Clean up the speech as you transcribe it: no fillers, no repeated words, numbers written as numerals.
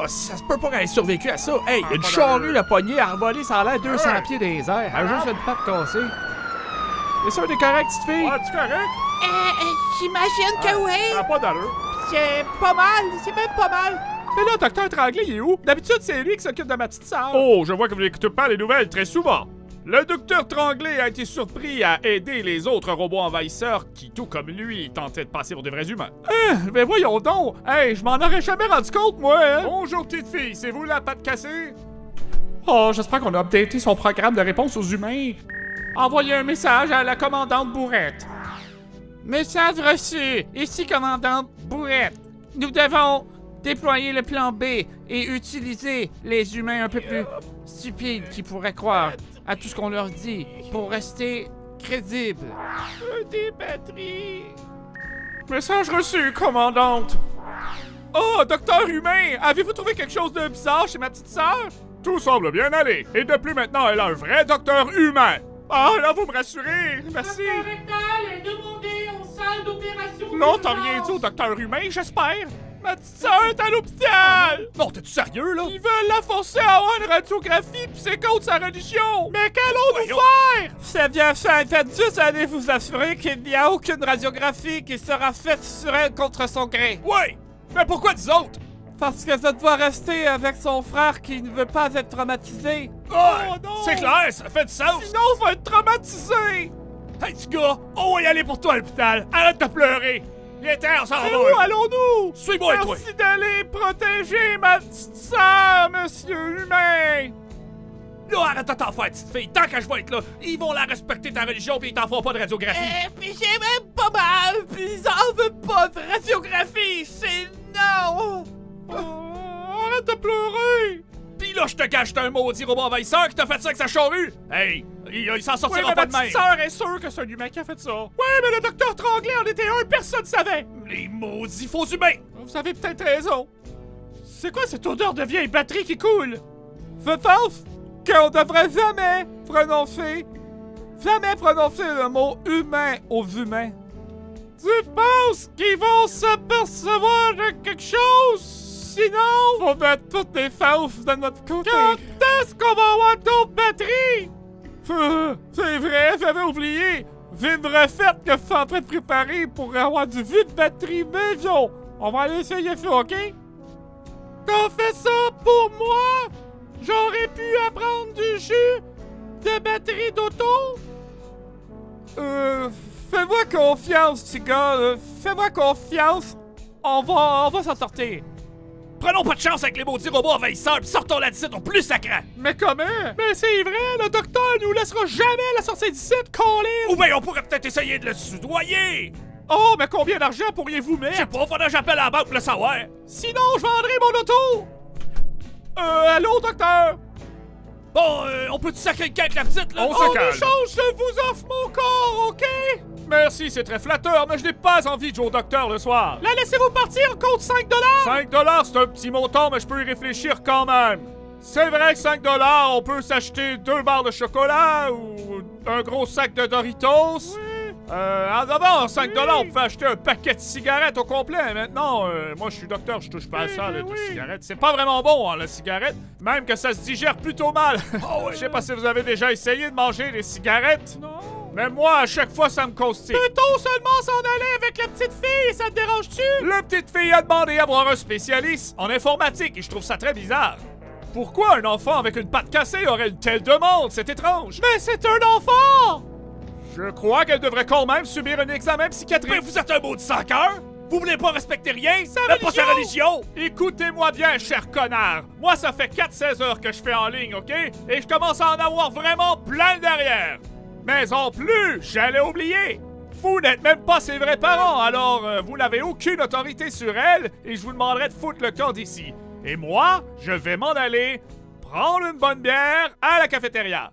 ça se peut pas qu'elle ait survécu à ça. Hey, une pas charrue l'a poignée, a envolé, ça a l'air 200 pieds dans les airs. Elle a juste une patte cassée. C'est sûr, t'es correct, petite fille? Ouais, tu correct? J'imagine que oui. Ça a pas d'allure. C'est pas mal, c'est même pas mal. Mais là, docteur Tremblay, il est où? D'habitude, c'est lui qui s'occupe de ma petite sœur. Oh, je vois que vous n'écoutez pas les nouvelles très souvent. Le docteur Tremblay a été surpris à aider les autres robots envahisseurs qui, tout comme lui, tentaient de passer pour de vrais humains. Mais voyons donc! Hey, je m'en aurais jamais rendu compte, moi, hein? Bonjour, petite fille, c'est vous la patte cassée? Oh, j'espère qu'on a updaté son programme de réponse aux humains. Envoyez un message à la commandante Bourrette. Message reçu. Ici, commandante Bourrette. Nous devons déployer le plan B et utiliser les humains un peu plus stupides qui pourraient croire à tout ce qu'on leur dit pour rester crédibles. Des batteries. Message reçu, commandante. Oh, docteur humain, avez-vous trouvé quelque chose de bizarre chez ma petite sœur? Tout semble bien aller. Et depuis maintenant, elle a un vrai docteur humain. Ah, là, vous me rassurez. Merci. Rectal est demandé en salle d'opération. Non, t'as rien dit au docteur humain, j'espère. Ma petite sœur est à l'hôpital! Non, t'es-tu sérieux, là? Ils veulent la forcer à avoir une radiographie pis c'est contre sa religion! Mais qu'allons-nous faire? C'est bien fait, faites juste aller vous assurer qu'il n'y a aucune radiographie qui sera faite sur elle contre son gré. Ouais! Mais pourquoi des autres? Parce que ça doit rester avec son frère qui ne veut pas être traumatisé. Oh, non! c'est clair, ça fait du sens! Sinon, on va être traumatisé! Hey, petit gars, on va y aller pour toi à l'hôpital! Arrête de pleurer! Viens-t'en, on s'en va! Où allons-nous? Suis-moi, toi! Merci d'aller protéger ma petite sœur, monsieur humain! Là, arrête de t'en faire, petite fille! Tant que je vais être là, ils vont la respecter ta religion pis ils t'en feront pas de radiographie! Puis j'ai même pas mal, puis ils en veulent pas de radiographie, c'est non! Arrête de pleurer! Pis là, je te cache, t'es un maudit robot envahisseur qui t'a fait ça avec sa charrue! Hey, il s'en Ouais, sortira mais pas ma de même! petite sœur est sûre que c'est un humain qui a fait ça. Ouais, mais le docteur Tremblay en était un, personne savait. Les maudits faux humains! Vous avez peut-être raison. C'est quoi cette odeur de vieille batterie qui coule? Je pense qu'on devrait jamais prononcer le mot humain aux humains. Tu penses qu'ils vont s'apercevoir de quelque chose? Sinon, on va mettre toutes les fausses de notre côté. Quand est-ce qu'on va avoir d'autres batteries? C'est vrai, j'avais oublié. J'ai une recette que je suis en train de préparer pour avoir du vide de batterie maison. On va aller essayer ça, OK? T'as fait ça pour moi? J'aurais pu apprendre du jus de batterie d'auto? Fais-moi confiance, petit gars. Fais-moi confiance. On va s'en sortir. Prenons pas de chance avec les maudits robots envahisseurs pis sortons la d'ici au plus sacrant! Mais comment? Mais c'est vrai, le docteur nous laissera jamais la sortie d'ici, Colin! Ou bien on pourrait peut-être essayer de le soudoyer! Oh, mais combien d'argent pourriez-vous Je sais mettre? pas, faudrait que j'appelle à la banque pour le savoir! Sinon, je vendrai mon auto! Allô, docteur? Bon, on peut-tu sacrer le camp avec la petite, là? En échange, je vous offre mon corps, OK? Merci, c'est très flatteur, mais je n'ai pas envie de jouer au docteur le soir. La laissez-vous partir, compte 5 $? 5 $, c'est un petit montant, mais je peux y réfléchir quand même. C'est vrai que 5 $, on peut s'acheter 2 barres de chocolat ou un gros sac de Doritos. Oui. Avant, 5 $, on pouvait acheter un paquet de cigarettes au complet. Maintenant, moi, je suis docteur, je touche pas à ça, les cigarettes. C'est pas vraiment bon, hein, la cigarette. Même que ça se digère plutôt mal. Je sais pas si vous avez déjà essayé de manger des cigarettes. Non. Mais moi, à chaque fois, ça me constipe. Peut-on seulement s'en aller avec la petite fille? Ça te dérange-tu? La petite fille a demandé à voir un spécialiste en informatique et je trouve ça très bizarre. Pourquoi un enfant avec une patte cassée aurait une telle demande? C'est étrange. Mais c'est un enfant! Je crois qu'elle devrait quand même subir un examen psychiatrique. Mais vous êtes un maudit sans cœur? Vous voulez pas respecter rien? Même pas sa religion! Écoutez-moi bien, cher connard. Moi, ça fait 4-16 heures que je fais en ligne, OK? Et je commence à en avoir vraiment plein derrière. Mais en plus, j'allais oublier. Vous n'êtes même pas ses vrais parents, alors vous n'avez aucune autorité sur elle et je vous demanderai de foutre le camp d'ici. Et moi, je vais m'en aller prendre une bonne bière à la cafétéria.